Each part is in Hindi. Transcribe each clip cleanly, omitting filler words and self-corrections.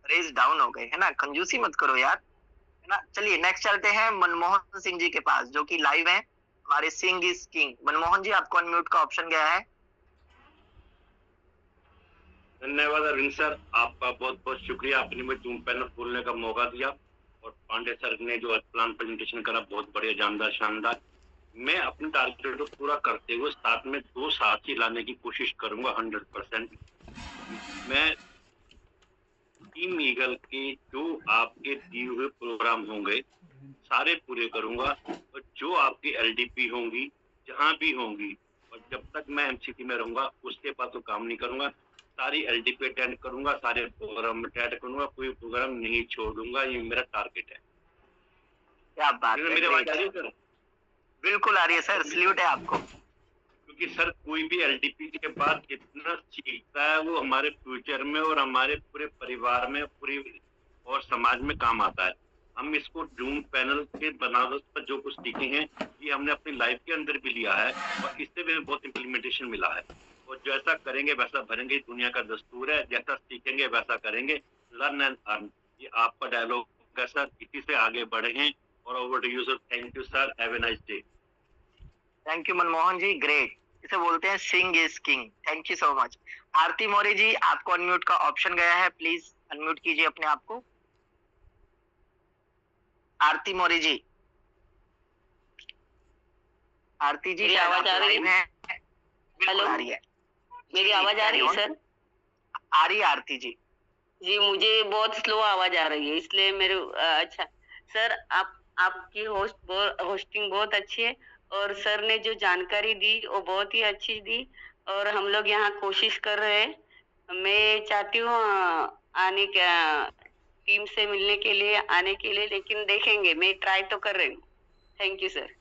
रेस डाउन हो गए, है ना? कंजूसी मत करो यार, है ना? चलिए नेक्स्ट चलते हैं मनमोहन सिंह जी के पास, जो कि लाइव हैं। हमारे सिंह इज किंग। मनमोहन जी, आपको अनम्यूट का ऑप्शन गया है। धन्यवाद अरविंद सर, आपका बहुत बहुत शुक्रिया, आपने मुझे जूम पैनल खोलने का मौका दिया। और पांडे सर ने जो प्लान प्रेजेंटेशन करा, बहुत बढ़िया, जानदार, शानदार। मैं अपने टारगेट को पूरा करते हुए साथ में 2 साथी लाने की कोशिश करूंगा 100%। मैं टीम ईगल के जो आपके दिए हुए प्रोग्राम होंगे सारे पूरे करूंगा, और जो आपकी एलडीपी होंगी जहां भी होंगी, और जब तक मैं एमसीटी में रहूंगा उसके बाद तो काम नहीं करूंगा। सारी एलडीपी अटेंड करूंगा, सारे प्रोग्राम अटेंड करूंगा, कोई प्रोग्राम नहीं छोड़ूंगा, ये मेरा टारगेट है। क्या बात है, मेरी आवाज आ रही है ग्रेट। सर? बिल्कुल आ रही है सर, सल्यूट है आपको। क्योंकि सर कोई भी एलडीपी के बाद जितना सीखता है वो हमारे फ्यूचर में और हमारे पूरे परिवार में, पूरी और समाज में काम आता है। हम इसको जूम पैनल के बनावट पर जो कुछ सीखे हैं, ये हमने अपनी लाइफ के अंदर भी लिया है, और इससे भी हमें बहुत इम्प्लीमेंटेशन मिला है। और जैसा करेंगे वैसा भरेंगे, दुनिया का दस्तूर है, जैसा सीखेंगे वैसा करेंगे। लर्न एंड अर्न, ये आपका डायलॉग है सर, इसी से आगे बढ़े हैं। और over to you sir. Thank you sir, have a nice day. Thank you Manmohan ji, great. इसे बोलते हैं Singh is king. Thank you so much. Aarti Maurya ji, आपको अनम्यूट का ऑप्शन गया है, प्लीज अनम्यूट कीजिए अपने आप को। आरती मौर्य जी, आरती जी, मेरी शायद आवाज आप आ रही लाइव है? हैं। बिल्कुल हेलो, आ रही है। मेरी आवाज आ रही है सर? आ रही है आरती जी। जी, मुझे बहुत स्लो आवाज आ रही है, इसलिए मेरे अच्छा सर, आपकी होस्टिंग बहुत अच्छी है, और सर ने जो जानकारी दी वो बहुत ही अच्छी दी, और हम लोग यहाँ कोशिश कर रहे हैं। मैं चाहती हूँ आने का टीम से मिलने के लिए, आने के लिए, लेकिन देखेंगे, मैं ट्राई तो कर रही हूँ। Thank you sir.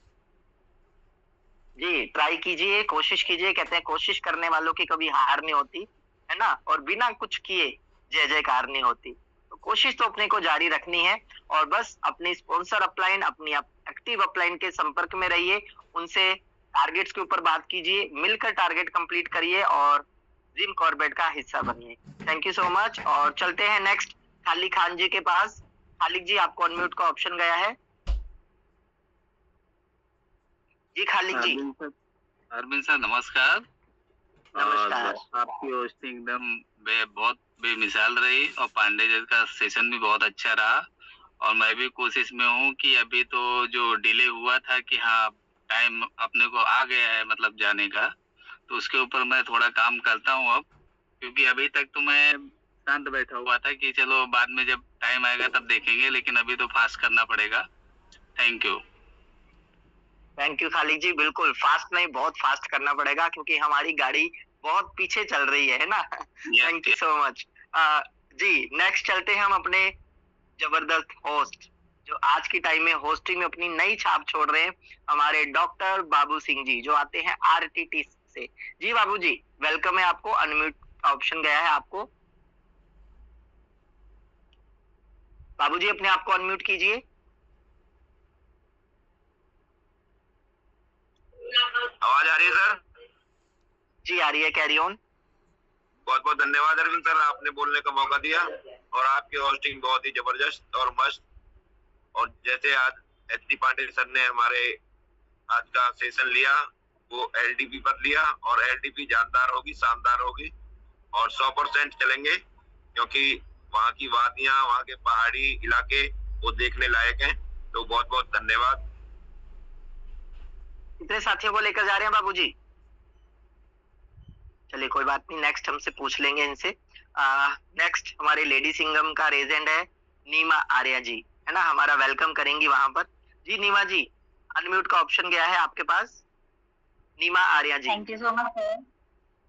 जी, ट्राई कीजिए, कोशिश कीजिए। कहते हैं कोशिश करने वालों की कभी हार नहीं होती, है ना? और बिना कुछ किए जय जयकार नहीं होती। तो कोशिश तो अपने को जारी रखनी है, और बस अपनी स्पॉन्सर अपलाइन, अपनी एक्टिव अपलाइन के संपर्क में रहिए, उनसे टारगेट्स के ऊपर बात कीजिए, मिलकर टारगेट कंप्लीट करिए और जिम कॉर्बेट का हिस्सा बनिए। Thank you so much. और चलते हैं नेक्स्ट खालिक खान जी के पास। खालिक जी, आपको अनम्यूट का ऑप्शन गया है। जी खालिक जी। अरविंद सर नमस्कार। नमस्कार। और आपकी होस्टिंग एकदम बहुत बेमिसाल रही, और पांडे जी का सेशन भी बहुत अच्छा रहा। और मैं भी कोशिश में हूँ कि अभी तो जो डिले हुआ था कि हाँ टाइम अपने को आ गया है मतलब जाने का, तो उसके ऊपर मैं थोड़ा काम करता हूँ अब। क्योंकि अभी तक तो मैं शांत बैठा हुआ था कि चलो बाद में जब टाइम आएगा तब देखेंगे, लेकिन अभी तो फास्ट करना पड़ेगा। Thank you. थैंक यू खालिक जी। बिल्कुल फास्ट नहीं, बहुत फास्ट करना पड़ेगा, क्योंकि हमारी गाड़ी बहुत पीछे चल रही है ना? Thank you so much. जी, नेक्स्ट चलते हैं हम अपने जबरदस्त होस्ट, जो आज की टाइम में होस्टिंग में अपनी नई छाप छोड़ रहे हैं, हमारे डॉक्टर बाबू सिंह जी, जो आते हैं आरटीटी से। जी बाबू जी, वेलकम है आपको। अनम्यूट ऑप्शन गया है आपको। बाबू जी, अपने आप को अनम्यूट कीजिए। आवाज आ रही है सर? जी आ रही है, कैरी ऑन। बहुत बहुत धन्यवाद अरविंद सर, आपने बोलने का मौका दिया, और आपकी होस्टिंग बहुत ही जबरदस्त और मस्त। और जैसे आज एच डी पांडे सर ने हमारे आज का सेशन लिया, वो एलडीपी पर लिया, और एलडीपी जानदार होगी, शानदार होगी, और 100% चलेंगे, क्योंकि वहाँ की वादियां, वहाँ के पहाड़ी इलाके वो देखने लायक हैं। तो बहुत बहुत धन्यवाद। कितने साथियों को लेकर जा रहे हैं बाबूजी? चलिए कोई बात नहीं, नेक्स्ट हमसे पूछ लेंगे इनसे। नेक्स्ट हमारे लेडी सिंगम का रेजेंड है नीमा आर्या जी, है ना? हमारा वेलकम करेंगी वहां पर। जी नीमा जी, अनम्यूट का ऑप्शन गया है आपके पास। Neema Arya ji. Thank you so much sir,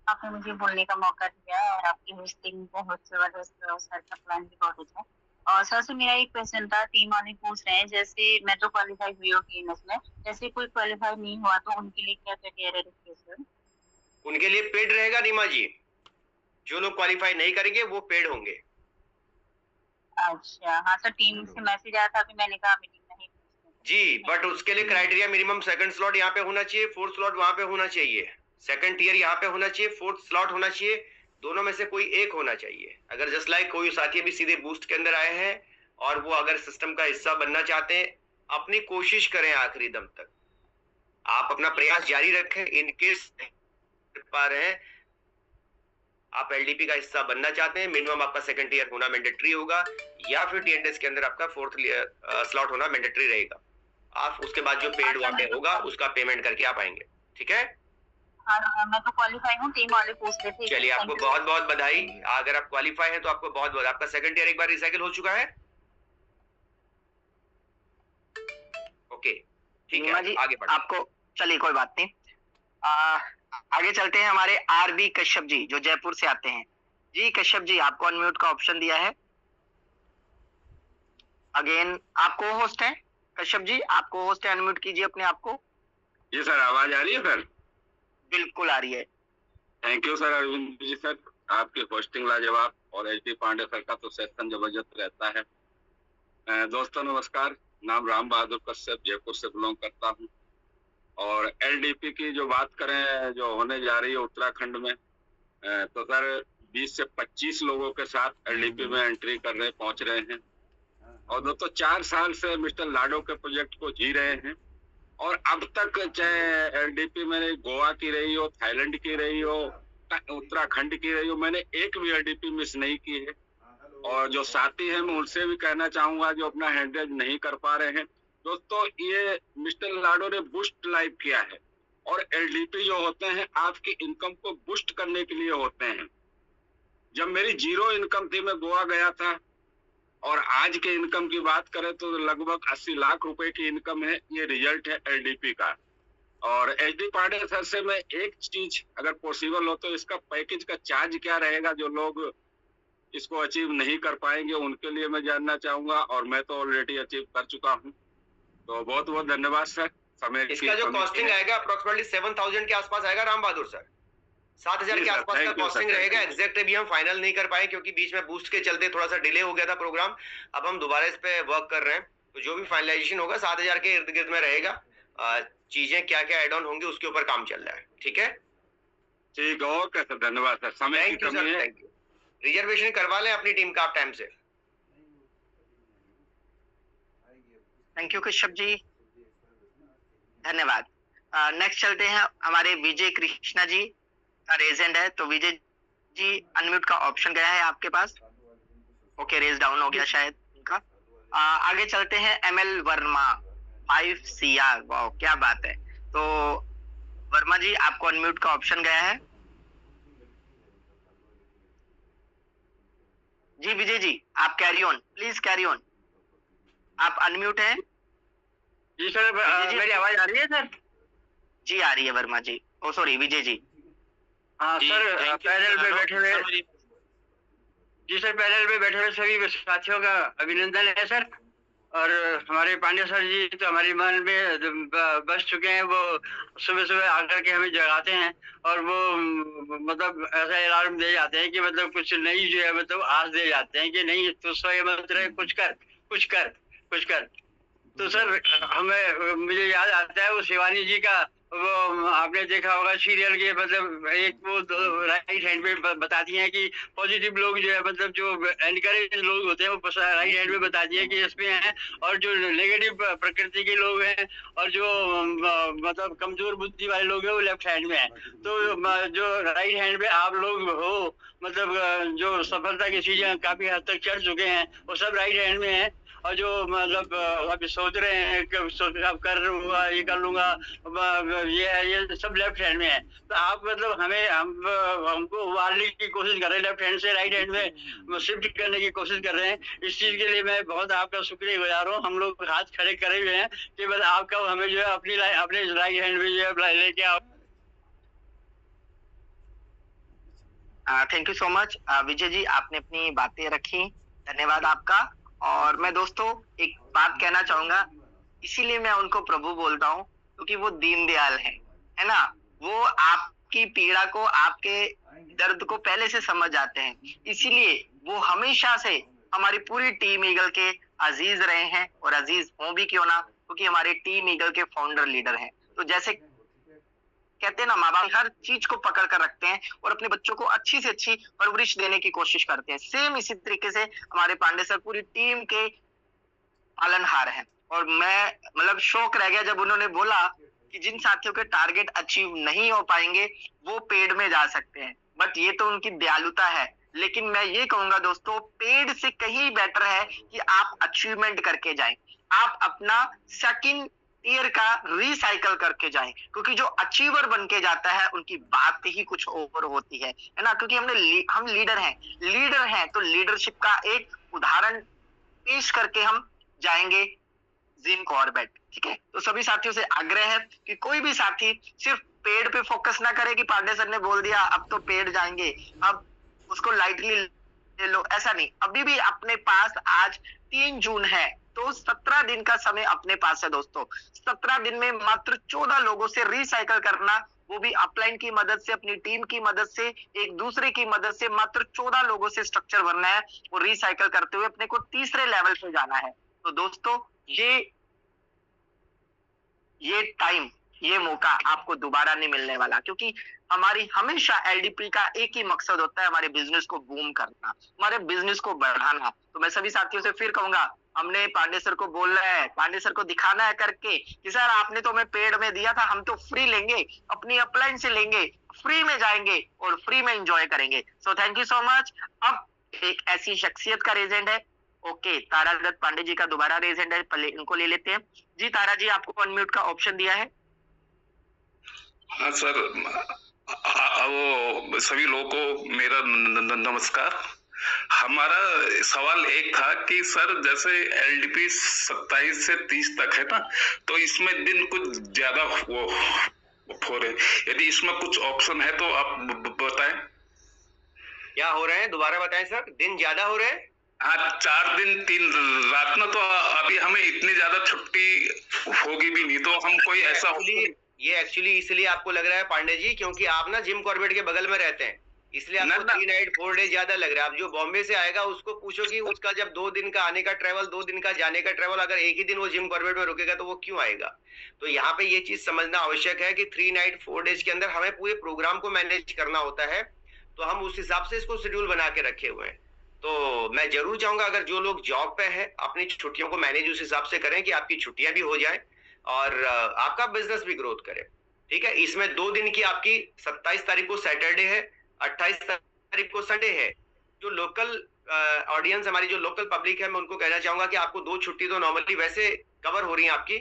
आपने मुझे बोलने का मौका दिया, और आपकी होस्टिंग बहुत जबरदस्त है, और सर का प्लान भी बहुत अच्छा है। और सर से मेरा एक क्वेश्चन था, टीम वाले पूछ रहे हैं, जैसे मैं तो क्वालिफाई हुई हो टीएनएस में, जैसे कोई क्वालिफाई नहीं हुआ तो उनके लिए क्या क्राइटेरिया रखिए सर? उनके लिए पेड रहेगा नीमा जी, जो लोग क्वालिफाई नहीं करेंगे वो पेड होंगे। अच्छा, हाँ सर, टीम से मैसेज आया था, अभी मैंने कहा मीटिंग नहीं जी, बट उसके लिए क्राइटेरिया मिनिमम सेकंड स्लॉट यहाँ पे होना चाहिए, फोर्थ स्लॉट वहां पे होना चाहिए, सेकंड टियर यहाँ पे होना चाहिए, फोर्थ स्लॉट होना चाहिए, दोनों में से कोई एक होना चाहिए। अगर जस्ट लाइक कोई साथी भी सीधे बूस्ट के अंदर आए हैं और वो अगर सिस्टम का हिस्सा बनना चाहते हैं, अपनी कोशिश करें आखिरी दम तक, आप अपना प्रयास जारी रखें। इन केस पा रहे हैं आप एलडीपी का हिस्सा बनना चाहते हैं, मिनिमम आपका सेकंड ईयर होना मैंडेटरी होगा, या फिर टीएनडीएस के अंदर आपका फोर्थ स्लॉट होना मैंडेटरी रहेगा। आप उसके बाद जो पेड वहां पे होगा उसका पेमेंट करके आप आएंगे, ठीक है? हाँ, मैं तो क्वालिफाई हूँ, टीम वाले पूछ रहे थे। चलिए, आपको बहुत बहुत बधाई। अगर आप क्वालिफाई हैं तो आपको बहुत बहुत, आपका सेकंड ईयर एक बार रिसाइकिल हो चुका है। ओके, ठीक है जी, आगे बढ़ते हैं। आपको चलिए कोई बात नहीं, आगे चलते हैं। हमारे आरबी कश्यप जी जो जयपुर से आते हैं। जी कश्यप जी, आपको अनम्यूट का ऑप्शन दिया है। अगेन आपको होस्ट है कश्यप जी, आपको होस्ट है, अनम्यूट कीजिए अपने आप को। जी सर, आवाज आ रही है सर? बिल्कुल आ रही है। Thank you sir Arvind ji sir, आपकी होस्टिंग लाजवाब और एच डी पांडे सर का तो सेशन जबरदस्त रहता है। दोस्तों नमस्कार, नाम राम बहादुर कश्यप, जयपुर से बिलोंग करता हूँ। और एलडीपी की जो बात करें जो होने जा रही है उत्तराखंड में, तो सर 20 से 25 लोगों के साथ एलडीपी में एंट्री कर रहे पहुंच रहे हैं। और दोस्तों 4 साल से मिस्टर लाडो के प्रोजेक्ट को जी रहे हैं। और अब तक चाहे एलडीपी मैंने गोवा की रही हो, थाईलैंड की रही हो, उत्तराखंड की रही हो, मैंने एक भी एलडीपी मिस नहीं की है। और जो साथी हैं मैं उनसे भी कहना चाहूंगा जो अपना हैंडरेज नहीं कर पा रहे हैं, दोस्तों ये मिस्टर लाडो ने बूस्ट लाइव किया है। और एलडीपी जो होते हैं आपकी इनकम को बूस्ट करने के लिए होते हैं। जब मेरी 0 इनकम थी, मैं गोवा गया था, और आज के इनकम की बात करें तो लगभग 80 लाख रुपए की इनकम है। ये रिजल्ट है एलडीपी का। और एचडी पांडे सर से मैं एक चीज अगर पॉसिबल हो तो इसका पैकेज का चार्ज क्या रहेगा, जो लोग इसको अचीव नहीं कर पाएंगे उनके लिए मैं जानना चाहूंगा। और मैं तो ऑलरेडी अचीव कर चुका हूँ। तो बहुत बहुत धन्यवाद सर। समय इसका जो कॉस्टिंग आएगा अप्रोक्सीमेटली 7000 के आसपास आएगा राम बहादुर सर, 7000 के आसपास का कॉस्टिंग रहेगा। एग्जैक्ट अभी हम फाइनल नहीं कर पाए क्योंकि बीच में बूस्ट के चलते थोड़ा सा डिले हो गया था प्रोग्राम। अब हम दोबारा इस पे वर्क कर रहे हैं, तो जो भी फाइनलाइजेशन होगा 7000 के इर्द गिर्द में रहेगा। चीजें क्या क्या एड ऑन होंगी उसके ऊपर काम चल रहा है, ठीक है? ठीक है, ओके सर, धन्यवाद सर। समय की कमी है, रिजर्वेशन करवा लें अपनी टीम का आप टाइम से। थैंक यू कश्यप जी, धन्यवाद। नेक्स्ट चलते हैं, हमारे विजय कृष्णा जी का रेज हैंड है। तो विजय जी अनम्यूट का ऑप्शन गया है आपके पास। ओके, रेज डाउन हो गया शायद उनका। आगे चलते हैं एमएल वर्मा 5CR। वाह क्या बात है। तो वर्मा जी आपको अनम्यूट का ऑप्शन गया है। जी विजय जी आप carry on, please carry on, आप अनम्यूट हैं। जी सर, मेरी आवाज आ रही है सर? जी आ रही है वर्मा जी, ओ सॉरी विजय जी। हाँ सर, पैनल पे बैठे हुए, जी सर पैनल पे बैठे हुए सभी साथियों का अभिनंदन है सर। और हमारे पांडे सर जी तो हमारी मन में बस चुके हैं। वो सुबह सुबह आकर के हमें जगाते हैं और वो मतलब ऐसा अलार्म दे जाते हैं कि मतलब कुछ नई जो है मतलब आस दे जाते हैं कि नहीं तो सोए मत रहे, कुछ कर कुछ कर कुछ कर। तो सर हमें मुझे याद आता है वो शिवानी जी का, वो आपने देखा होगा सीरियल के, मतलब एक वो राइट हैंड पे बताती हैं कि पॉजिटिव लोग जो है मतलब जो एनकरेज लोग होते हैं वो राइट हैंड पे बताती है कि इसमें हैं, और जो नेगेटिव प्रकृति के लोग हैं और जो मतलब कमजोर बुद्धि वाले लोग हैं वो लेफ्ट हैंड में है। तो जो राइट हैंड पे आप लोग हो मतलब जो सफलता की चीजें काफी हद तक चढ़ चुके हैं वो सब राइट हैंड में है। और जो मतलब अभी सोच रहे हैं कि अब कर लूंगा ये कर लूंगा ये सब लेफ्ट हैंड में है। तो आप मतलब हमको उबारने की कोशिश कर रहे हैं, लेफ्ट हैंड से राइट हैंड में शिफ्ट करने की कोशिश कर रहे हैं। इस चीज के लिए मैं बहुत आपका शुक्रिया गुजार हूँ। हम लोग हाथ खड़े करे हुए हैं कि बस आपका हमें जो है अपने राइट हैंड में जो है लेके आओ। Thank you so much Vijay ji, आपने अपनी बातें रखी, धन्यवाद आपका। और मैं दोस्तों एक बात कहना चाहूंगा, इसीलिए मैं उनको प्रभु बोलता हूँ क्योंकि वो दीनदयाल है ना। वो आपकी पीड़ा को, आपके दर्द को पहले से समझ जाते हैं, इसीलिए वो हमेशा से हमारी पूरी टीम ईगल के अजीज रहे हैं और अजीज हों भी क्यों ना, क्योंकि हमारे टीम ईगल के फाउंडर लीडर हैं। तो जैसे कहते हैं ना, माँ बाप हर चीज को पकड़ कर रखते हैं और अपने बच्चों को अच्छी से अच्छी परवरिश देने की कोशिश करते हैं। सेम इसी तरीके से हमारे पांडे सर पूरी टीम के पालनहार हैं। और मैं मतलब शौक रह गया जब उन्होंने बोला कि जिन साथियों के टारगेट अचीव नहीं हो पाएंगे वो पेड में जा सकते हैं। बट ये तो उनकी दयालुता है, लेकिन मैं ये कहूंगा दोस्तों, पेड से कहीं बेटर है कि आप अचीवमेंट करके जाएं, आप अपना सेकंड ईयर का रिसाइकल करके जाएं, क्योंकि जो अचीवर बन के जाता है उनकी बात ही कुछ और होती है ना। क्योंकि हम लीडर हैं तो लीडरशिप का एक उदाहरण पेश करके हम जाएंगे जिम कॉर्बेट। ठीक है, तो सभी साथियों से आग्रह है कि कोई भी साथी सिर्फ पेड पे फोकस ना करे कि पांडे सर ने बोल दिया अब तो पेड जाएंगे, अब उसको लाइटली ले लो, ऐसा नहीं। अभी भी अपने पास आज 3 जून है, तो 17 दिन का समय अपने पास है दोस्तों। 17 दिन में मात्र 14 लोगों से रिसाइकल करना, वो भी अपलाइन की मदद से, अपनी टीम की मदद से, एक दूसरे की मदद से मात्र 14 लोगों से स्ट्रक्चर बनना है और रिसाइकल करते हुए अपने को तीसरे लेवल पे जाना है। तो दोस्तों ये टाइम, ये मौका आपको दोबारा नहीं मिलने वाला, क्योंकि हमारी हमेशा एलडीपी का एक ही मकसद होता है, हमारे बिजनेस को बूम करना, हमारे बिजनेस को बढ़ाना। तो मैं सभी साथियों से फिर कहूंगा, हमने पांडे सर को बोलना है, पांडे सर को दिखाना है करके कि सर आपने तो हमें पेड में दिया था, हम तो फ्री लेंगे, अपनी अपलाइन से लेंगे, फ्री में जाएंगे और फ्री में एंजॉय करेंगे। So thank you so much. अब एक ऐसी शख्सियत का रेजेंड है, ओके, तारा दत्त पांडे जी का दोबारा रेजेंड है, पहले इनको ले लेते हैं। जी तारा जी, आपको अनम्यूट का ऑप्शन दिया है। हाँ सर, वो सभी लोगों को मेरा नमस्कार। हमारा सवाल एक था कि सर जैसे एलडीपी 27 से 30 तक है ना, तो इसमें दिन कुछ ज्यादा हो रहे, यदि इसमें कुछ ऑप्शन है तो आप बताएं। क्या हो रहे हैं, दोबारा बताएं सर। दिन ज्यादा हो रहे हैं? हाँ, 4 दिन 3 रात ना, तो अभी हमें इतनी ज्यादा छुट्टी होगी भी नहीं, तो हम कोई ऐसा ये एक्चुअली इसलिए आपको लग रहा है पांडे जी, क्योंकि आप ना जिम कॉर्बेट के बगल में रहते हैं, इसलिए आपको 3 नाइट 4 डे ज्यादा लग रहा है। आप जो बॉम्बे से आएगा उसको पूछो कि उसका जब 2 दिन का आने का ट्रेवल, 2 दिन का जाने का ट्रेवल, अगर एक ही दिन वो जिम कॉर्बेट में रुकेगा तो वो क्यों आएगा। तो यहाँ पे ये चीज समझना आवश्यक है कि 3 नाइट 4 डेज के अंदर हमें पूरे प्रोग्राम को मैनेज करना होता है, तो हम उस हिसाब से इसको शेड्यूल बना के रखे हुए हैं। तो मैं जरूर चाहूंगा अगर जो लोग जॉब पे है अपनी छुट्टियों को मैनेज उस हिसाब से करें कि आपकी छुट्टियां भी हो जाए और आपका बिजनेस भी ग्रोथ करे। ठीक है, इसमें 2 दिन की आपकी 27 तारीख को सैटरडे है, 28 तारीख को संडे है। जो लोकल ऑडियंस, हमारी जो लोकल पब्लिक है, मैं उनको कहना चाहूंगा कि आपको 2 छुट्टी तो नॉर्मली वैसे कवर हो रही है आपकी,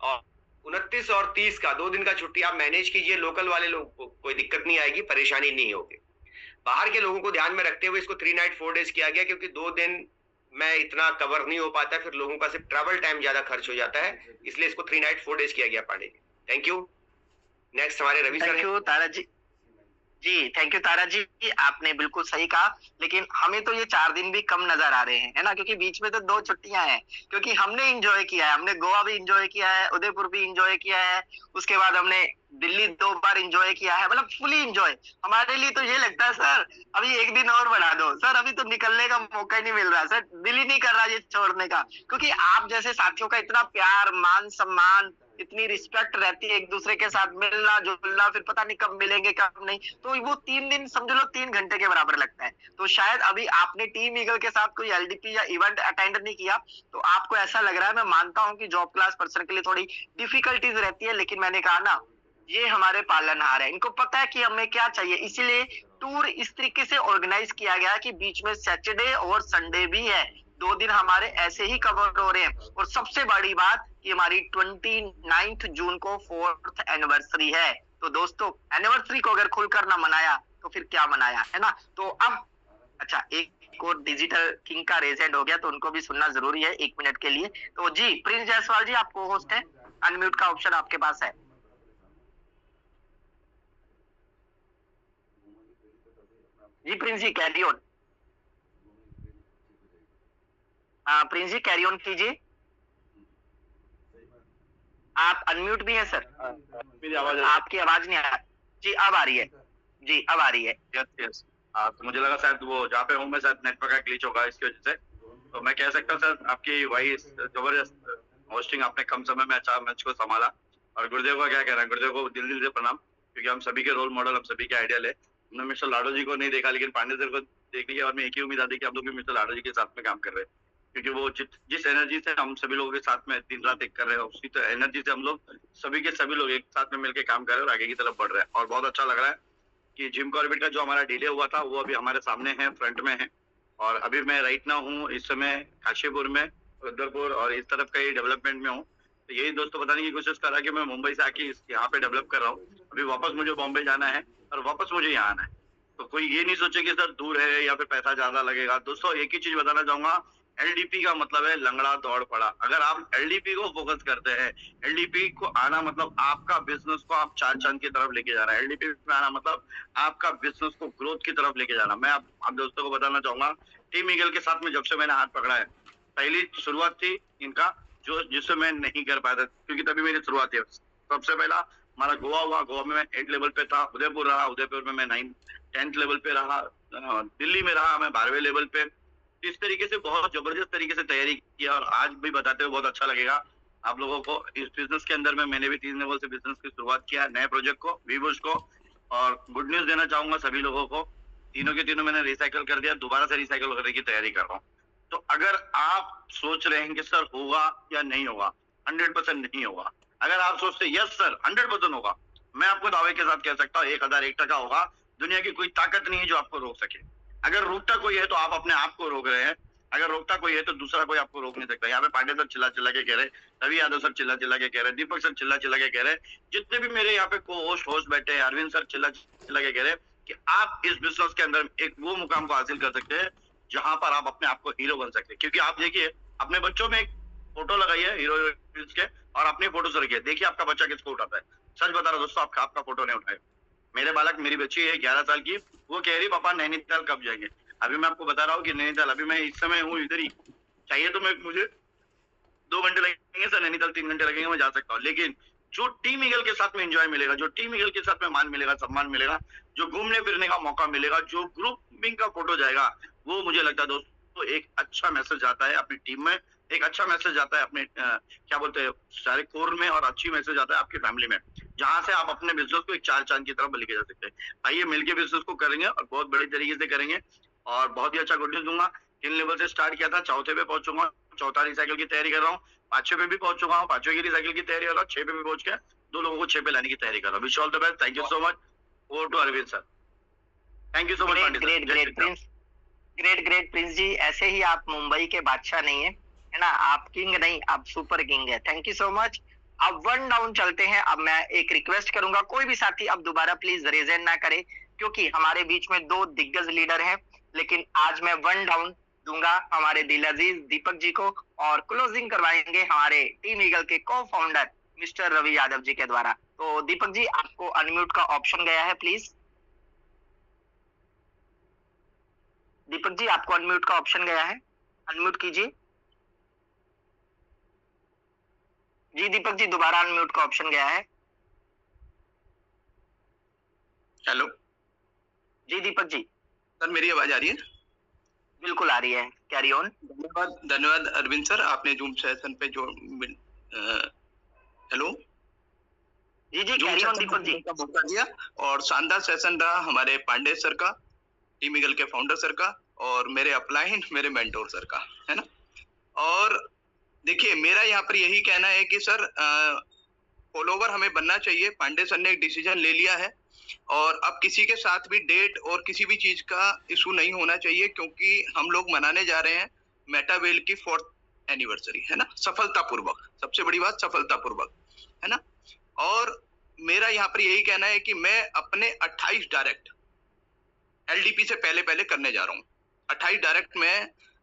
और 29 और 30 का 2 दिन का छुट्टी आप मैनेज कीजिए। लोकल वाले लोगों को कोई दिक्कत नहीं आएगी, परेशानी नहीं होगी। बाहर के लोगों को ध्यान में रखते हुए इसको 3 नाइट 4 डेज किया गया, क्योंकि 2 दिन में इतना कवर नहीं हो पाता है, फिर लोगों का सिर्फ ट्रैवल टाइम ज्यादा खर्च हो जाता है, इसलिए इसको 3 नाइट 4 डेज किया गया Pandey ji. Thank you. Next हमारे Ravi sir. Thank you Tara ji. जी थैंक यू तारा जी, आपने बिल्कुल सही कहा, लेकिन हमें तो ये 4 दिन भी कम नजर आ रहे हैं, है ना, क्योंकि बीच में तो 2 छुट्टियां हैं, क्योंकि हमने एंजॉय किया है, हमने गोवा भी एंजॉय किया है, उदयपुर भी एंजॉय किया है, उसके बाद हमने दिल्ली 2 बार एंजॉय किया है, मतलब फुली एंजॉय। हमारे लिए तो ये लगता है सर अभी 1 दिन और बढ़ा दो सर, अभी तो निकलने का मौका ही नहीं मिल रहा सर, दिल ही नहीं कर रहा ये छोड़ने का, क्योंकि आप जैसे साथियों का इतना प्यार, मान सम्मान, इतनी रिस्पेक्ट रहती है, एक दूसरे के साथ मिलना जुलना, फिर पता नहीं कब मिलेंगे कब नहीं, तो वो 3 दिन समझ लो 3 घंटे के बराबर लगता है। तो शायद अभी आपने टीम ईगल के साथ कोई एलडीपी या इवेंट अटेंड नहीं किया, तो आपको ऐसा लग रहा है। मैं मानता हूं कि जॉब क्लास पर्सन के लिए थोड़ी डिफिकल्टीज रहती है, लेकिन मैंने कहा ना, ये हमारे पालनहार है, इनको पता है कि हमें क्या चाहिए, इसीलिए टूर इस तरीके से ऑर्गेनाइज किया गया कि बीच में सैटरडे और संडे भी है, 2 दिन हमारे ऐसे ही कवर हो रहे हैं। और सबसे बड़ी बात कि हमारी 29 जून को 4th एनिवर्सरी है, तो दोस्तों एनिवर्सरी को अगर खुलकर ना मनाया तो फिर क्या मनाया, है ना। तो अब अच्छा, एक और डिजिटल किंग का रेजेंड हो गया, तो उनको भी सुनना जरूरी है 1 मिनट के लिए। तो जी प्रिंस जायसवाल जी, आपको होस्ट है, अनम्यूट का ऑप्शन आपके पास है। जी प्रिंस जी कैरी ऑन। हाँ प्रिंस जी कैरी ऑन कीजिए, आप अनम्यूट भी है सर। मेरी आवाज आपकी आवाज नहीं आ रही जी, अब आ रही है जी, अब आ रही है। यस तो मुझे लगा शायद वो जहाँ पे हूँ मैं शायद नेटवर्क का ग्लिच होगा इसकी वजह से। तो मैं कह सकता हूँ सर, आपकी वही जबरदस्त होस्टिंग, आपने कम समय में अच्छा मैच को संभाला और गुरुदेव का क्या कहना है, गुरुदेव को दिल से प्रणाम, क्योंकि हम सभी के रोल मॉडल, हम सभी के आइडियल है। हमने मिस्टर लाडो जी को नहीं देखा, लेकिन पांडे सर को देख लिया, और मैं एक ही उम्मीद आती कि हम लोग भी मिस्टर लाडो जी के साथ में काम कर रहे हैं, क्योंकि वो जिस एनर्जी से हम सभी लोगों के साथ में दिन रात एक कर रहे हैं, उसी तो एनर्जी से हम लोग सभी के सभी लोग एक साथ में मिलकर काम कर रहे हैं और आगे की तरफ बढ़ रहे हैं। और बहुत अच्छा लग रहा है कि जिम कॉर्बेट का जो हमारा डिले हुआ था वो अभी हमारे सामने है, फ्रंट में है। और अभी मैं राइट नाउ हूँ इस समय काशीपुर में, रुद्रपुर और इस तरफ का ही डेवलपमेंट में हूँ। तो यही दोस्तों बताने की कोशिश कर रहा है कि मैं मुंबई से आके यहाँ पे डेवलप कर रहा हूँ। अभी वापस मुझे बॉम्बे जाना है और वापस मुझे यहाँ आना है। तो कोई ये नहीं सोचे कि सर दूर है या फिर पैसा ज्यादा लगेगा। दोस्तों एक ही चीज बताना चाहूंगा, एलडीपी का मतलब है लंगड़ा दौड़ पड़ा। अगर आप एलडीपी को फोकस करते हैं, एलडीपी को आना मतलब आपका बिजनेस को आप चार चांद की तरफ लेके जाना है। एलडीपी में आना मतलब आपका बिजनेस को ग्रोथ की तरफ लेके जाना। मैं आप दोस्तों को बताना चाहूंगा, टीम ईगल के साथ में जब से मैंने हाथ पकड़ा है, पहली शुरुआत थी इनका जिससे मैं नहीं कर पाया था, क्योंकि तभी मेरी शुरुआत है। सबसे पहला हमारा गोवा हुआ, गोवा में मैं 8 लेवल पे था, उदयपुर रहा, उदयपुर में मैं 10th लेवल पे रहा, दिल्ली में रहा मैं 12वें लेवल पे। इस तरीके से बहुत जबरदस्त तरीके से तैयारी किया और आज भी बताते हुए बहुत अच्छा लगेगा आप लोगों को। इस बिजनेस के अंदर में मैंने भी 3 लेवल से बिजनेस की शुरुआत किया, नए प्रोजेक्ट को, वीबुश को। और गुड न्यूज देना चाहूंगा सभी लोगों को, तीनों के तीनों मैंने रिसाइकल कर दिया, दोबारा से रिसाइकल करने की तैयारी कर रहा हूँ। तो अगर आप सोच रहे हैं कि सर होगा या नहीं होगा, 100% नहीं होगा। अगर आप सोचते यस सर 100% होगा, मैं आपको दावे के साथ कह सकता हूँ 1001% होगा। दुनिया की कोई ताकत नहीं है जो आपको रोक सके। अगर रोकता कोई है तो आप अपने आप को रोक रहे हैं, अगर रोकता कोई है तो दूसरा कोई आपको रोक नहीं सकता। यहाँ पे पांडे सर चिल्ला चिल्ला के कह रहे, रवि यादव सर चिल्ला चिल्ला के कह रहे, दीपक सर चिल्ला चिल्ला के कह रहे, जितने भी मेरे यहाँ पे को होस्ट बैठे हैं, अरविंद सर चिल्ला चिल्ला के कह रहे कि आप इस बिजनेस के अंदर एक वो मुकाम को हासिल कर सकते हैं जहां पर आप अपने आप को हीरो बन सकते हैं। क्योंकि आप देखिए अपने बच्चों में एक फोटो लगाई है हीरो के और अपनी फोटो से रखिए, देखिए आपका बच्चा किसको उठाता है। सच बता रहा दोस्तों, आपका फोटो नहीं उठाए। मेरे बालक, मेरी बच्ची है 11 साल की, वो कह रही पापा नैनीताल कब जाएंगे। अभी मैं आपको बता रहा हूँ कि नैनीताल, अभी मैं इस समय हूँ इधर ही, चाहिए तो मुझे 2 घंटे लगेंगे सर, नैनीताल 3 घंटे लगेंगे, मैं जा सकता हूँ। लेकिन जो टीम ईगल के साथ में एंजॉय मिलेगा, जो टीम ईगल के साथ में मान मिलेगा, सम्मान मिलेगा, जो घूमने फिरने का मौका मिलेगा, जो ग्रुपिंग का फोटो जाएगा, वो मुझे लगता है दोस्तों एक अच्छा मैसेज आता है अपनी टीम में, एक अच्छा मैसेज आता है अपने क्या बोलते हैं सारे कोर में, और अच्छी मैसेज आता है आपकी फैमिली में, जहां से आप अपने बिजनेस को एक चार चांद की तरफ लेके जा सकते हैं। आइए मिलके बिजनेस को करेंगे और बहुत बड़े तरीके से करेंगे। और बहुत ही अच्छा गुड न्यूज दूंगा, 3 लेवल से स्टार्ट किया था, चौथे पे पहुंचूंगा, चौथा रिसाइकिल की तैयारी कर रहा हूँ, 5वें पे भी पहुंच चुका हूँ, 5वें की रिसाइकिल की तैयारी कर रहा हूँ, 6 पे भी पहुंच के 2 लोगों को 6 पे लाने की तैयारी कर रहा हूँ। Wish all the best, thank you so much. Over to Arvind sir. Thank you so much. Great Prince ji, ऐसे ही आप मुंबई के बादशाह नहीं है ना, आप किंग नहीं, आप सुपर किंग है। Thank you so much. अब 1 डाउन चलते हैं। अब मैं एक रिक्वेस्ट करूंगा, कोई भी साथी अब दोबारा प्लीज रेज हैंड ना करे, क्योंकि हमारे बीच में 2 दिग्गज लीडर हैं, लेकिन आज मैं 1 डाउन दूंगा हमारे दिल अजीज दीपक जी को, और क्लोजिंग करवाएंगे हमारे टीम ईगल के को फाउंडर मिस्टर रवि यादव जी के द्वारा। तो दीपक जी, आपको अनम्यूट का ऑप्शन गया है, प्लीज। दीपक जी, आपको अनम्यूट का ऑप्शन गया है, अनम्यूट कीजिए। जी दीपक जी, दोबारा अनम्यूट का ऑप्शन गया है। हेलो जी दीपक जी। सर, मेरी आवाज आ रही है? बिल्कुल आ रही है, कैरी ऑन। धन्यवाद अरविंद सर, आपने जूम सेशन पे जो hello ji carry on Deepak ji का मौका दिया, और शानदार सेशन रहा हमारे पांडे सर का, टीम ईगल के फाउंडर सर का, और मेरे अपलाइन, मेरे मेंटोर सर का, है ना। और देखिए, मेरा यहाँ पर यही कहना है कि सर फॉलोवर हमें बनना चाहिए। पांडे सर ने एक डिसीजन ले लिया है, और अब किसी के साथ भी डेट और किसी भी चीज का इशू नहीं होना चाहिए, क्योंकि हम लोग मनाने जा रहे हैं मेटावेल की 4th एनिवर्सरी, है ना, सफलतापूर्वक। सबसे बड़ी बात सफलतापूर्वक, है ना। और मेरा यहाँ पर यही कहना है कि मैं अपने 28 डायरेक्ट एलडीपी से पहले करने जा रहा हूँ। 28 डायरेक्ट मैं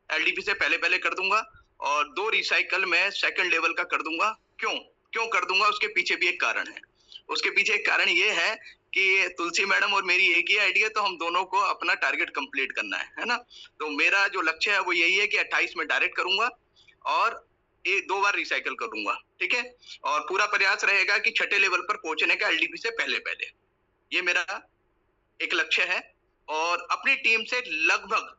एलडीपी से पहले कर दूंगा, और 2 रिसाइकल मैं 2nd लेवल का कर दूंगा। क्यों कर दूंगा, उसके पीछे भी एक कारण है। उसके पीछे एक कारण ये है कि तुलसी मैडम और मेरी एक ही आइडिया, तो हम दोनों को अपना टारगेट कंप्लीट करना है ना। तो मेरा जो लक्ष्य है वो यही है कि 28 में डायरेक्ट करूंगा और 2 बार रिसाइकल करूंगा, ठीक है। और पूरा प्रयास रहेगा कि 6ठे लेवल पर पहुंचने का एलडीपी से पहले। ये मेरा एक लक्ष्य है, और अपनी टीम से लगभग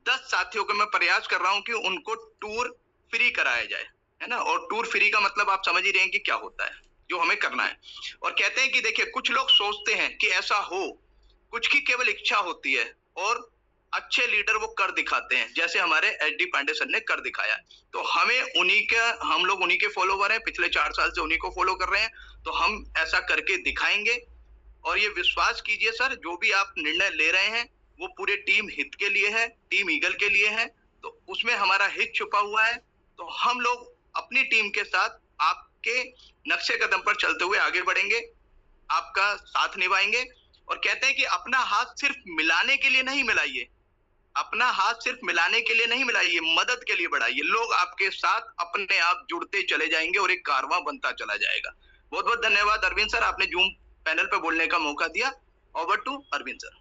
10 साथियों को मैं प्रयास कर रहा हूं कि उनको टूर फ्री कराया जाए, है ना। और टूर फ्री का मतलब आप समझ ही रहे हैं कि क्या होता है। जो हमें करना है। और कहते हैं कि देखिए कुछ लोग सोचते हैं कि ऐसा हो, कुछ की केवल इच्छा होती है और अच्छे लीडर वो कर दिखाते हैं, जैसे हमारे एचडी पांडे सर ने कर दिखाया। तो हम लोग उन्हीं के फॉलोवर हैं, पिछले 4 साल से उन्हीं को फॉलो कर रहे हैं, तो हम ऐसा करके दिखाएंगे। और ये विश्वास कीजिए सर, जो भी आप निर्णय ले रहे हैं वो पूरे टीम हित के लिए है, टीम ईगल के लिए है, तो उसमें हमारा हित छुपा हुआ है। तो हम लोग अपनी टीम के साथ आपके नक्शे कदम पर चलते हुए आगे बढ़ेंगे, आपका साथ निभाएंगे। और कहते हैं कि अपना हाथ सिर्फ मिलाने के लिए नहीं मिलाइए, अपना हाथ सिर्फ मिलाने के लिए नहीं मिलाइए, मदद के लिए बढ़ाइए। लोग आपके साथ अपने आप जुड़ते चले जाएंगे और एक कारवां बनता चला जाएगा। बहुत बहुत धन्यवाद अरविंद सर, आपने जूम पैनल पे बोलने का मौका दिया। Over to Arvind sir.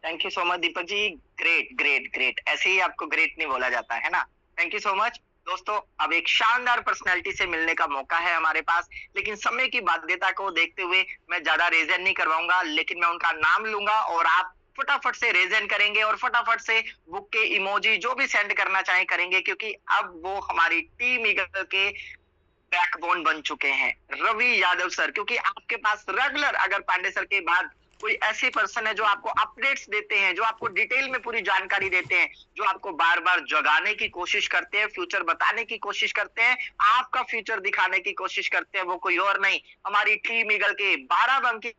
Thank you so much Deepak ji, great great great, ऐसे ही आपको ग्रेट नहीं बोला जाता है ना। थैंक यू सो मच दोस्तों। अब एक शानदार पर्सनैलिटी से मिलने का मौका है हमारे पास, लेकिन समय की बाध्यता को देखते हुए मैं ज्यादा रेजन नहीं करवाऊंगा, लेकिन मैं उनका नाम लूंगा और आप फटाफट से रेजन करेंगे और फटाफट से बुक के इमोजी जो भी सेंड करना चाहे करेंगे, क्योंकि अब वो हमारी टीम ईगल के बैकबोन बन चुके हैं, रवि यादव सर। क्योंकि आपके पास रेगुलर, अगर पांडे सर के बाद कोई ऐसी पर्सन है जो आपको अपडेट्स देते हैं, जो आपको डिटेल में पूरी जानकारी देते हैं, जो आपको बार बार जगाने की कोशिश करते हैं, फ्यूचर बताने की कोशिश करते हैं, आपका फ्यूचर दिखाने की कोशिश करते हैं, वो कोई और नहीं, हमारी टीम ईगल के 12 बंकी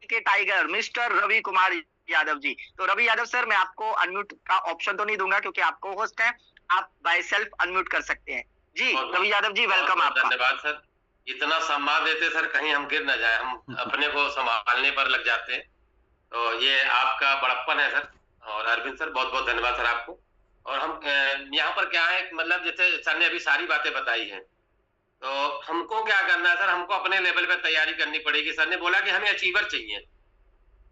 के टाइगर मिस्टर रवि कुमार यादव जी। तो रवि यादव सर, मैं आपको अनम्यूट का ऑप्शन तो नहीं दूंगा क्योंकि आपको होस्ट है, आप बाय सेल्फ अनम्यूट कर सकते हैं जी। रवि यादव जी, वेलकम आपका। धन्यवाद सर, इतना सम्मान देते सर, कहीं हम गिर न जाए, हम अपने को संभालने पर लग जाते हैं, तो ये आपका बड़प्पन है सर। और अरविंद सर, बहुत बहुत धन्यवाद सर आपको। और हम यहाँ पर क्या है, मतलब जैसे सर ने अभी सारी बातें बताई हैं, तो हमको क्या करना है सर, हमको अपने लेवल पे तैयारी करनी पड़ेगी। सर ने बोला कि हमें अचीवर चाहिए,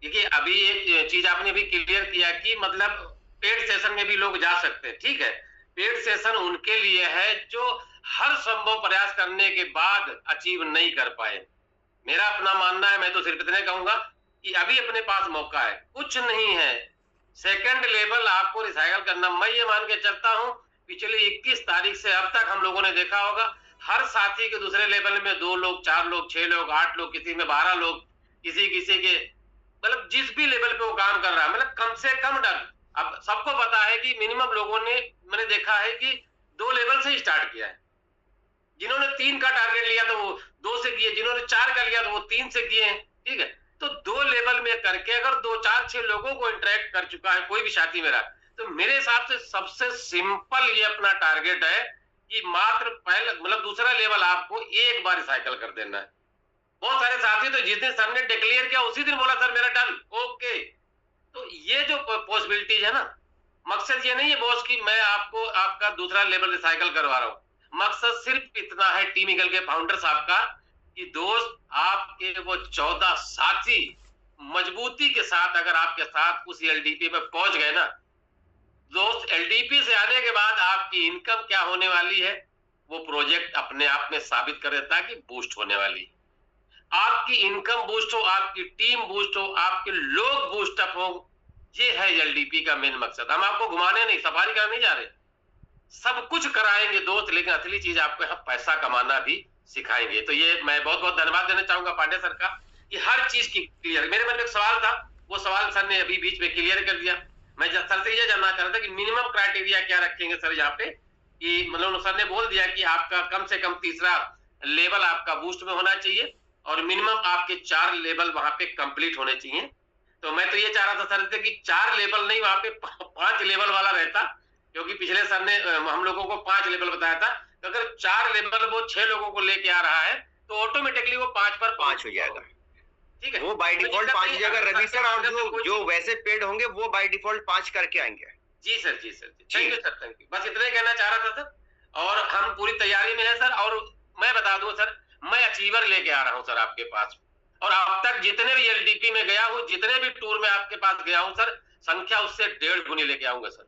क्योंकि अभी एक चीज आपने भी क्लियर किया कि मतलब पेड सेशन में भी लोग जा सकते हैं, ठीक है। पेड सेशन उनके लिए है जो हर संभव प्रयास करने के बाद अचीव नहीं कर पाए। मेरा अपना मानना है, मैं तो सिर्फ इतने कहूंगा कि अभी अपने पास मौका है, कुछ नहीं है, सेकंड लेवल आपको रिसाइकल करना। मैं ये मान के चलता हूं, पिछले 21 तारीख से अब तक हम लोगों ने देखा होगा, हर साथी के दूसरे लेवल में 2 लोग, 4 लोग, 6 लोग, 8 लोग, किसी में 12 लोग, किसी के मतलब जिस भी लेवल पे वो काम कर रहा है, मतलब कम से कम डन। अब सबको पता है कि मिनिमम लोगों ने, मैंने देखा है कि 2 लेवल से स्टार्ट किया है। जिन्होंने 3 का टारगेट लिया तो वो 2 से किए, जिन्होंने 4 का लिया तो वो 3 से किए हैं, ठीक है। तो 2 लेवल में करके अगर 2, 4, 6 लोगों को इंटरेक्ट कर चुका है कोई भी साथी मेरा, तो मेरे हिसाब से सबसे सिंपल ये अपना टारगेट है कि मात्र पहले मतलब दूसरा लेवल आपको एक बार रिसाइकल कर देना है। बहुत सारे साथी तो जिस दिन सर ने डिक्लेयर किया उसी दिन बोला सर मेरा डन, ओके। तो ये जो पॉसिबिलिटीज है ना, मकसद ये नहीं है बॉस कि मैं आपको आपका दूसरा लेवल रिसाइकल करवा रहा हूं। मकसद सिर्फ इतना है टीम ईगल के फाउंडर साहब का कि दोस्त आपके वो 14 साथी मजबूती के साथ अगर आपके साथ उस एलडीपी पे पहुंच गए ना दोस्त, एलडीपी से आने के बाद आपकी इनकम क्या होने वाली है वो प्रोजेक्ट अपने आप में साबित कर देता है कि बूस्ट होने वाली है। आपकी इनकम बूस्ट हो, आपकी टीम बूस्ट हो, आपके लोग बूस्ट अप हो, ये है एलडीपी का मेन मकसद। हम आपको घुमाने नहीं, सफारी करने नहीं जा रहे, सब कुछ कराएंगे दोस्त, लेकिन असली चीज आपको यहाँ पैसा कमाना भी सिखाएंगे। तो ये मैं बहुत बहुत धन्यवाद देना चाहूंगा पांडे सर का कि हर चीज की क्लियर। मेरे मन में एक सवाल था, वो सवाल सर ने अभी बीच में क्लियर कर दिया। मैं सर से ये जानना चाह रहा था कि मिनिमम क्राइटेरिया क्या रखेंगे सर यहाँ पे, कि मतलब सर ने बोल दिया कि आपका कम से कम तीसरा लेवल आपका बूस्ट में होना चाहिए और मिनिमम आपके 4 लेवल वहां पे कंप्लीट होने चाहिए। तो मैं तो ये चाह रहा था सर से कि 4 लेवल नहीं, वहां पे 5 लेवल वाला रहता, क्योंकि पिछले सर ने हम लोगों को 5 लेवल बताया था। तो अगर 4 लेवल वो 6 लोगों को लेके आ रहा है तो ऑटोमेटिकली वो 5 पर 5 हो जाएगा, ठीक है। वो बाय डिफॉल्ट 5 हो जाएगा रवि सर, और जो वैसे पेड होंगे वो बाय डिफॉल्ट 5 करके आएंगे। जी सर, जी sir, thank you sir, thank you. बस इतना ही कहना चाह रहा था सर, और हम पूरी तैयारी में है सर। और मैं बता दूं सर, मैं अचीवर लेके आ रहा हूं सर आपके पास, और अब तक जितने भी एलडीपी में गया हूं, जितने भी टूर में आपके पास गया हूं सर, संख्या उससे 1.5 गुनी लेके आऊंगा सर।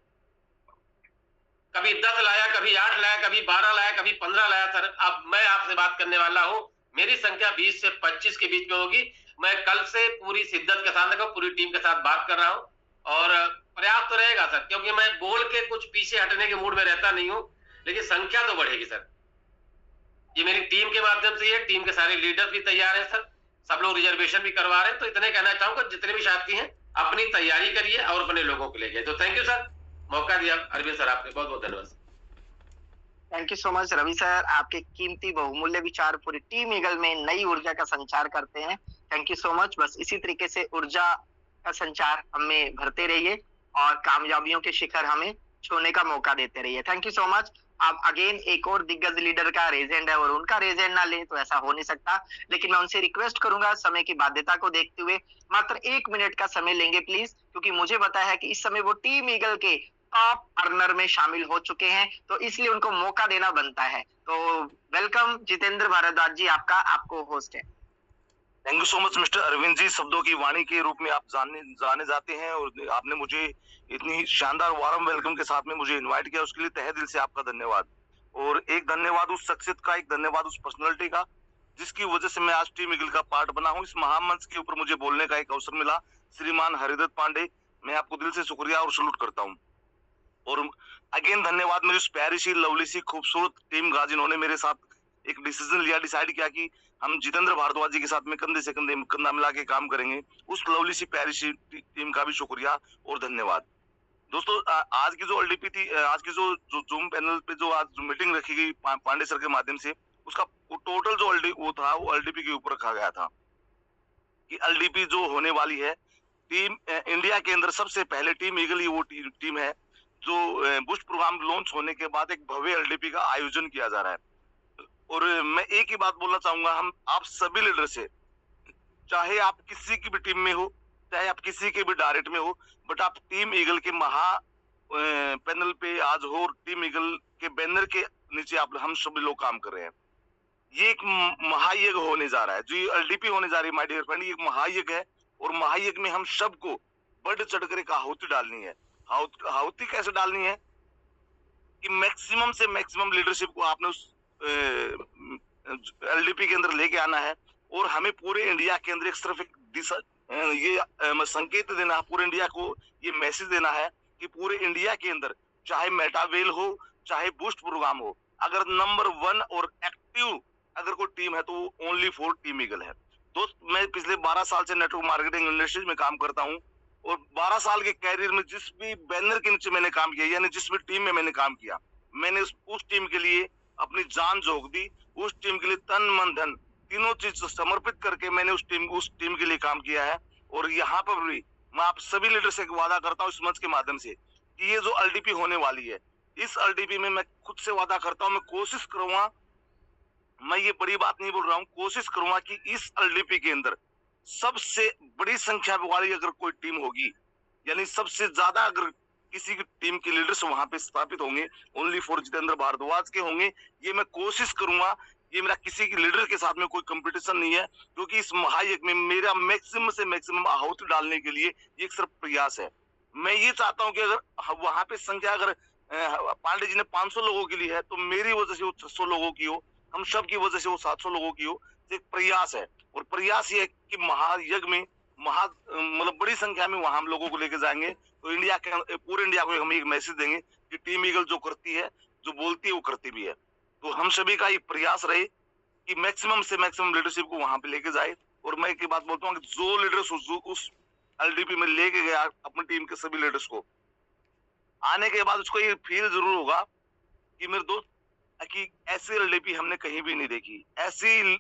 कभी 10 लाया, कभी 8 लाया, कभी 12 लाया, कभी 15 लाया सर। अब मैं आपसे बात करने वाला हूं, मेरी संख्या 20 से 25 के बीच में होगी। मैं कल से पूरी शिद्दत के साथ पूरी टीम के साथ बात कर रहा हूं, और प्रयास तो रहेगा सर, क्योंकि मैं बोल के कुछ पीछे हटने के मूड में रहता नहीं हूं, लेकिन संख्या तो बढ़ेगी सर। ये मेरी टीम के माध्यम से है, टीम के सारे लीडर्स भी तैयार हैं सर, सब लोग रिजर्वेशन भी करवा रहे हैं। तो इतने कहना चाहूंगा, जितने भी साथी हैं अपनी तैयारी करिए और अपने लोगों को लेके। तो थैंक यू सर, मौका दिया अरविंद सर, आपके बहुत बहुत धन्यवाद। Thank you so much Ravi sir, आपके कीमती बहुमूल्य विचार पूरी टीम ईगल में नई ऊर्जा का संचार करते हैं। Thank you so much. बस इसी तरीके से ऊर्जा का संचार हमें भरते रहिए और कामयाबियों के शिखर हमें छूने का मौका देते रहिए। Thank you so much. अब अगेन एक और दिग्गज लीडर का रेज हैंड है और उनका रेज हैंड ना ले तो ऐसा हो नहीं सकता, लेकिन मैं उनसे रिक्वेस्ट करूंगा समय की बाध्यता को देखते हुए मात्र 1 मिनट का समय लेंगे प्लीज, क्योंकि मुझे पता है कि इस समय वो टीम ईगल के टॉप अर्नर में शामिल हो चुके हैं, तो इसलिए उनको मौका देना बनता है। तो वेलकम जितेंद्र भारद्वाज जी, आपको होस्ट है। Thank you so much mister Arvind ji, शब्दों की वाणी के रूप में आप जाने जाते हैं और आपने मुझे इतनी शानदार वार्म वेलकम के साथ में मुझे इनवाइट किया, उसके लिए तहे दिल से आपका धन्यवाद। और एक धन्यवाद उस शख्सियत का, एक धन्यवाद उस पर्सनालिटी का जिसकी वजह से मैं आज टीम ईगल का पार्ट बना हूं। इस महामंच के ऊपर मुझे बोलने का एक अवसर मिला, श्रीमान हरिदत्त पांडे, मैं आपको दिल से शुक्रिया और सलूट करता हूँ। और अगेन धन्यवाद मेरी उस प्यारी सी लवली सी खूबसूरत टीम का, जिन्होंने मेरे साथ एक डिसीजन लिया, डिसाइड किया कि हम जितेंद्र भारद्वाज जी के साथ में कंधे से कंधा मिला के काम करेंगे। उस लवली सी प्यारी सी टीम का भी शुक्रिया और धन्यवाद। दोस्तों आज की जो एलडीपी थी, आज की जो जूम पैनल पे जो आज मीटिंग रखी गई पांडे सर के माध्यम से, उसका टोटल जो एलडीपी के ऊपर रखा गया था कि एलडीपी जो होने वाली है टीम इंडिया के अंदर सबसे पहले टीम ईगल ही वो टीम है जो बूस्ट प्रोग्राम लॉन्च होने के बाद एक भव्य एलडीपी का आयोजन किया जा रहा है। और मैं एक ही बात बोलना चाहूंगा, हम आप सभी लीडर से, चाहे आप किसी की भी टीम में हो, चाहे आप किसी के भी डायरेक्ट में हो, बट आप टीम ईगल के महा पैनल पे आज हो और टीम ईगल के बैनर के नीचे आप हम सभी लोग काम कर रहे हैं। ये एक महायज्ञ होने जा रहा है, जो एलडीपी होने जा रही है माय डियर फ्रेंड, ये एक महायज्ञ है। और महायज्ञ में हम सबको बढ़ चढ़कर एक आहुति डालनी है। आहुति कैसे डालनी है कि मैक्सिमम से मैक्सिमम लीडरशिप को आपने उस एलडीपी के अंदर लेके आना है और हमें पूरे इंडिया के अंदर एक सिर्फ एक दिशा ये संकेत देना है, पूरे इंडिया को ये मैसेज देना है कि पूरे इंडिया के अंदर चाहे मेटावेल हो चाहे बूस्ट प्रोग्राम हो, अगर नंबर 1 और एक्टिव अगर कोई टीम है तो ओनली फॉर टीम ईगल है। दोस्त मैं पिछले 12 साल से नेटवर्क मार्केटिंग इंडस्ट्री में काम करता हूँ और 12 साल के कैरियर में जिस भी बैनर के नीचे मैंने काम किया, यानी जिस भी टीम में मैंने काम किया, मैंने उस टीम के लिए अपनी जान झोंक दी, उस टीम के लिए तन मन धन तीनों चीज समर्पित करके मैंने उस टीम के लिए काम किया है। और यहाँ पर भी मैं आप सभी लीडर से वादा करता हूँ इस मंच के माध्यम से कि ये जो एलडीपी होने वाली है, इस एलडीपी में मैं खुद से वादा करता हूँ, मैं कोशिश करूंगा, मैं ये बड़ी बात नहीं बोल रहा हूँ, कोशिश करूंगा कि इस एलडीपी के अंदर सबसे बड़ी संख्या वाली अगर कोई टीम होगी, यानी सबसे ज्यादा अगर किसी की टीम के लीडर्स वहां पे स्थापित होंगे, ओनली फॉर जितेंद्र भारद्वाज के होंगे, ये मैं कोशिश करूंगा। ये मेरा किसी के लीडर के साथ में कोई कंपटीशन नहीं है, क्योंकि इस महायज्ञ में मेरा मैक्सिमम से मैक्सिमम आहुति डालने के लिए ये सिर्फ प्रयास है। मैं ये चाहता हूँ कि अगर वहां पे संख्या अगर पांडे जी ने 500 लोगों के लिए है तो मेरी वजह से वो 600 लोगों की हो, हम सब की वजह से वो 700 लोगों की हो। एक प्रयास है और प्रयास ये है कि महायज्ञ में मतलब बड़ी संख्या में वहां हम लोगों को लेके जाएंगे तो इंडिया के पूरे इंडिया को हम एक मैसेज देंगे कि टीम ईगल जो करती है, जो बोलती है, वो करती भी है। तो हम सभी का ये प्रयास रहे कि मैक्सिमम से मैक्सिमम लीडरशिप को वहां पे लेके जाए। और मैं एक बात बोलता हूँ कि जो लीडर्स उस एलडीपी में लेके गया अपनी टीम के सभी लीडर्स को, आने के बाद उसको ये फील जरूर होगा कि मेरे दोस्त कि ऐसी एलडीपी हमने कहीं भी नहीं देखी, ऐसी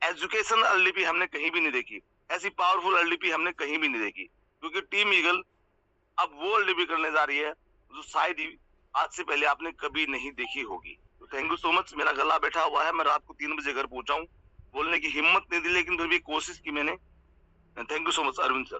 एजुकेशन एलडीपी हमने कहीं भी नहीं देखी, ऐसी पावरफुल एलडीपी हमने कहीं भी नहीं देखी। क्योंकि टीम ईगल अब वो एलडीपी करने जा रही है जो शायद ही आज से पहले आपने कभी नहीं देखी होगी। तो थैंक यू सो मच। मेरा गला बैठा हुआ है, मैं रात को 3 बजे घर पहुंचा हूँ, बोलने की हिम्मत नहीं दी लेकिन फिर भी कोशिश की मैंने। Thank you so much Arvind sir.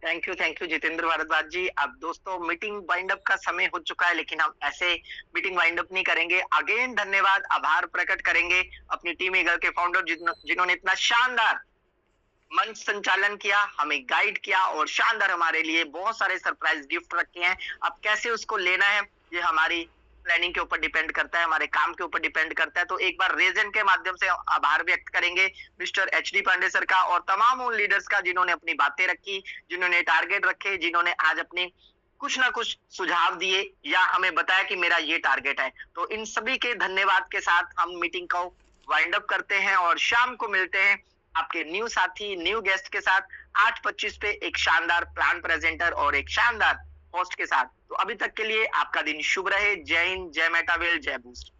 Thank you Jitendra Bhardwaj ji. अब दोस्तों मीटिंग वाइंड अप का समय हो चुका है, लेकिन हम ऐसे मीटिंग वाइंड अप नहीं करेंगे। अगेन धन्यवाद, आभार प्रकट करेंगे अपनी टीम ईगल के फाउंडर जिन्होंने इतना शानदार मंच संचालन किया, हमें गाइड किया और शानदार हमारे लिए बहुत सारे सरप्राइज गिफ्ट रखे हैं। अब कैसे उसको लेना है ये हमारी प्लानिंग के ऊपर डिपेंड करता है, हमारे काम के ऊपर डिपेंड करता है। तो एक बार रेजन के माध्यम से आभार व्यक्त करेंगे मिस्टर एचडी पांडे सर का और तमाम उन लीडर्स का जिन्होंने अपनी बातें रखी, जिन्होंने टारगेट रखे, जिन्होंने आज अपनी कुछ ना कुछ सुझाव दिए या हमें बताया कि मेरा ये टारगेट है। तो इन सभी के धन्यवाद के साथ हम मीटिंग को वाइंड अप करते हैं और शाम को मिलते हैं आपके न्यू साथी, न्यू गेस्ट के साथ 8:25 पे एक शानदार प्लान प्रेजेंटर और एक शानदार होस्ट के साथ। तो अभी तक के लिए आपका दिन शुभ रहे। जय हिंद, जय मेटावेल, जय बूस्ट।